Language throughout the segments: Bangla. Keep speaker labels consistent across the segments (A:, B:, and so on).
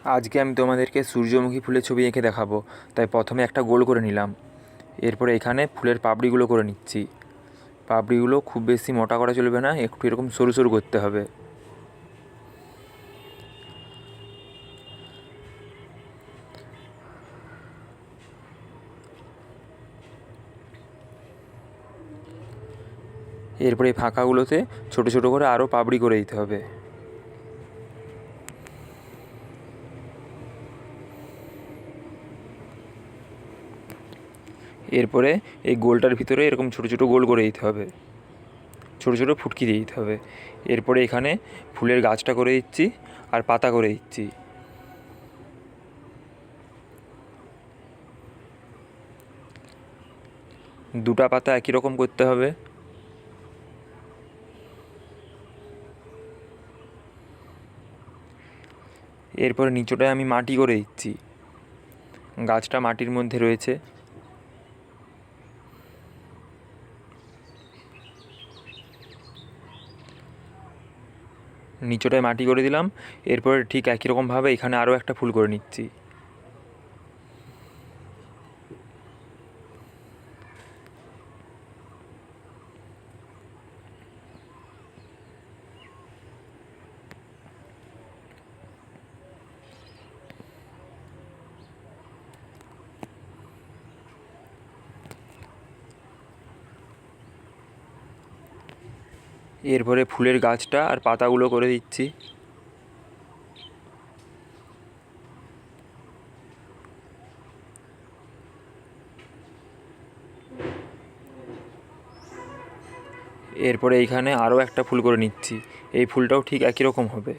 A: আজকে আমি তোমাদেরকে সূর্যমুখী ফুলের ছবি এঁকে দেখাবো। তাই প্রথমে একটা গোল করে নিলাম। এরপরে এখানে ফুলের পাপড়িগুলো করে নিচ্ছি। পাপড়িগুলো খুব বেশি মোটা করা চলবে না, একটু এরকম সরু সরু করতে হবে। এরপরে এই ফাঁকাগুলোতে ছোটো ছোটো করে আরও পাপড়ি করে দিতে হবে। এরপরে এই গোলটার ভিতরে এরকম ছোটো ছোটো গোল করে দিতে হবে, ছোটো ছোটো ফুটকি দিয়ে দিতে হবে। এরপরে এখানে ফুলের গাছটা করে দিচ্ছি আর পাতা করে দিচ্ছি। দুটা পাতা একই রকম করতে হবে। এরপরে নিচটায় আমি মাটি করে দিচ্ছি। গাছটা মাটির মধ্যে রয়েছে। নিচটায় মাটি করে দিলাম। এরপরে ঠিক একই রকমভাবে এখানে আরও একটা ফুল করে নিচ্ছি। এরপরে ফুলের গাছটা আর পাতাগুলো করে দিচ্ছি। এরপরে এইখানে আরও একটা ফুল করে নিচ্ছি। এই ফুলটাও ঠিক একই রকম হবে।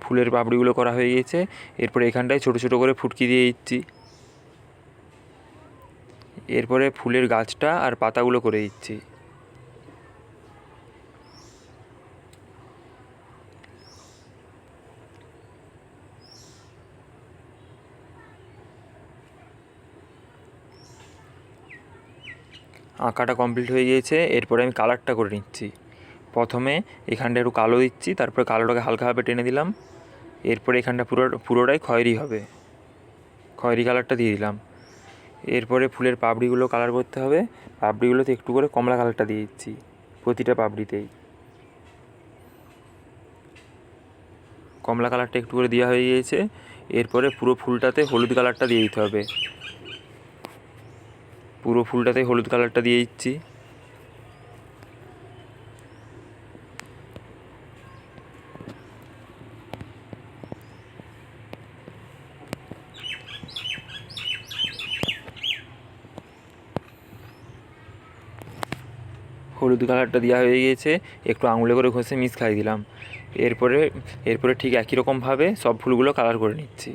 A: ফুলের পাপড়িগুলো করা হয়ে গেছে। এরপরে এখানটায় ছোটো ছোটো করে ফুটকি দিয়ে দিচ্ছি। এরপরে ফুলের গাছটা আর পাতাগুলো করে দিচ্ছি। আঁকাটা কমপ্লিট হয়ে গিয়েছে। এরপরে আমি কালারটা করে নিচ্ছি। প্রথমে এখানটা একটু কালো দিচ্ছি, তারপরে কালোটাকে হালকাভাবে টেনে দিলাম। এরপরে এখানটা পুরোটাই খয়েরি হবে, খয়েরি কালারটা দিয়ে দিলাম। এরপরে ফুলের পাপড়িগুলো কালার করতে হবে। পাপড়িগুলোতে একটু করে কমলা কালারটা দিয়ে দিচ্ছি প্রতিটা পাপড়িতেই। কমলা কালারটা একটু করে দেওয়া হয়ে গিয়েছে। এরপরে পুরো ফুলটাতে হলুদ কালারটা দিয়ে দিতে হবে। পুরো ফুলটাতে হলুদ কালারটা দিয়ে দিচ্ছি। হলুদ কালারটা দেওয়া হয়ে গিয়েছে। একটু আঙুলে করে ঘষে মিক্স খাইয়ে দিলাম। এরপরে এরপরে ঠিক একই রকমভাবে সব ফুলগুলো কালার করে নিচ্ছি।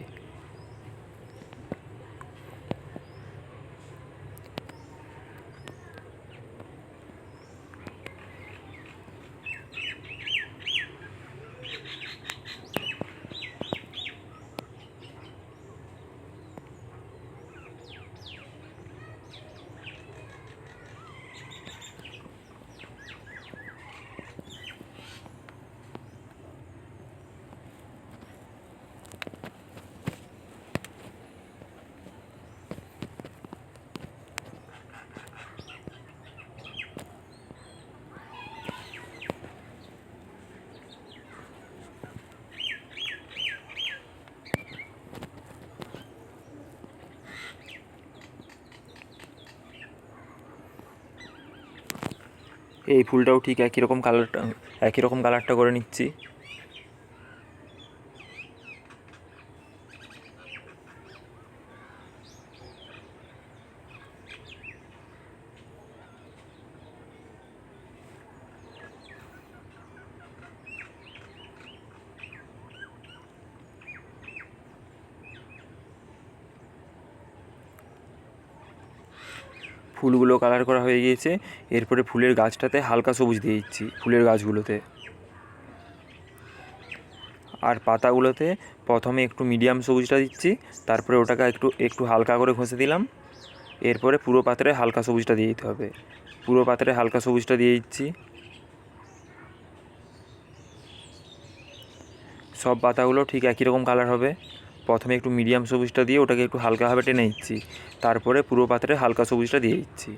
A: এই ফুলটাও ঠিক একই রকম কালারটা করে নিচ্ছি। ফুলগুলো কালার করা হয়ে গিয়েছে। এরপরে ফুলের গাছটাতে হালকা সবুজ দিয়ে দিচ্ছি, ফুলের গাছগুলোতে। আর পাতাগুলোতে প্রথমে একটু মিডিয়াম সবুজটা দিচ্ছি, তারপরে ওটাকে একটু একটু হালকা করে ঘষে দিলাম। এরপরে পুরো পাত্রে হালকা সবুজটা দিয়ে দিতে হবে। পুরো পাত্রে হালকা সবুজটা দিয়ে দিচ্ছি। সব পাতাগুলো ঠিক একই রকম কালার হবে। প্রথমে একটু মিডিয়াম সবুজটা দিয়ে ওটাকে একটু হালকাভাবে টেনে দিচ্ছি, তারপরে পুরো পাত্রে হালকা সবুজটা দিয়ে দিচ্ছি।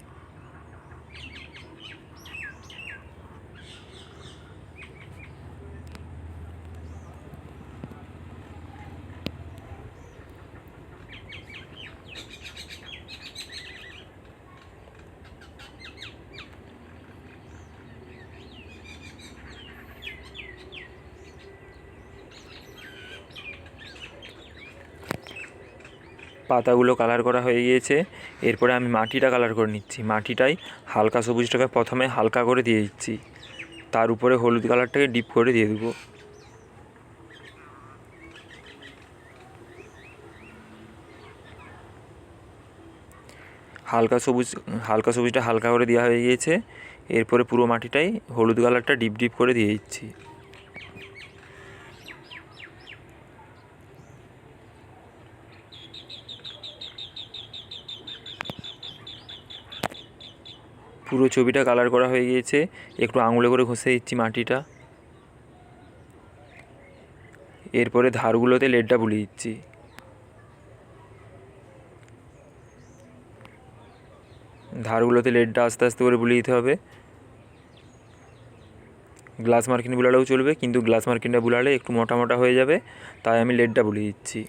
A: পাতাগুলো কালার করা হয়ে গিয়েছে। এরপরে আমি মাটিটা কালার করে নিচ্ছি। মাটিটাই হালকা সবুজটাকে প্রথমে হালকা করে দিয়ে দিচ্ছি, তার উপরে হলুদ কালারটাকে ডিপ করে দিয়ে দেবো। হালকা সবুজটা হালকা করে দেওয়া হয়ে গিয়েছে। এরপরে পুরো মাটিটাই হলুদ কালারটা ডিপ ডিপ করে দিয়ে দিচ্ছি। পুরো ছবিটা কালার করা হয়ে গিয়েছে। একটু আঙুলে করে ঘষে দিচ্ছি মাটিটা। এরপরে ধারগুলোতে লেডটা বুলিয়ে দিচ্ছি। ধারগুলোতে লেডটা আস্তে আস্তে করে বুলিয়ে দিতে হবে। গ্লাস মার্কিন বুলালেও চলবে, কিন্তু গ্লাস মার্কিনটা বুলালে একটু মোটা মোটা হয়ে যাবে, তাই আমি লেডটা বুলিয়ে দিচ্ছি।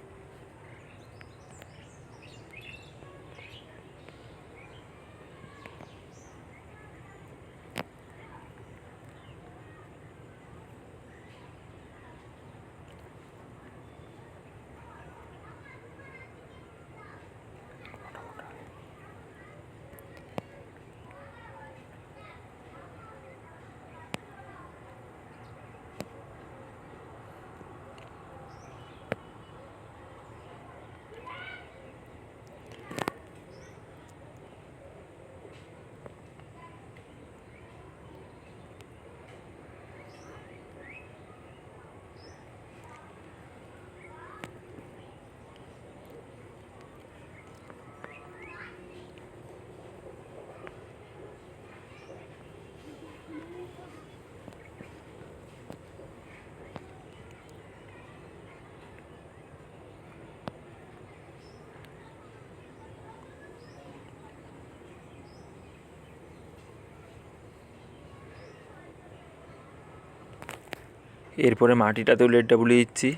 A: এরপরে মাটিটাতেও লেডটা বুলিয়ে দিচ্ছি।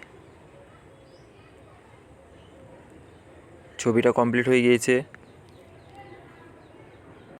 A: ছবিটা কমপ্লিট হয়ে গিয়েছে।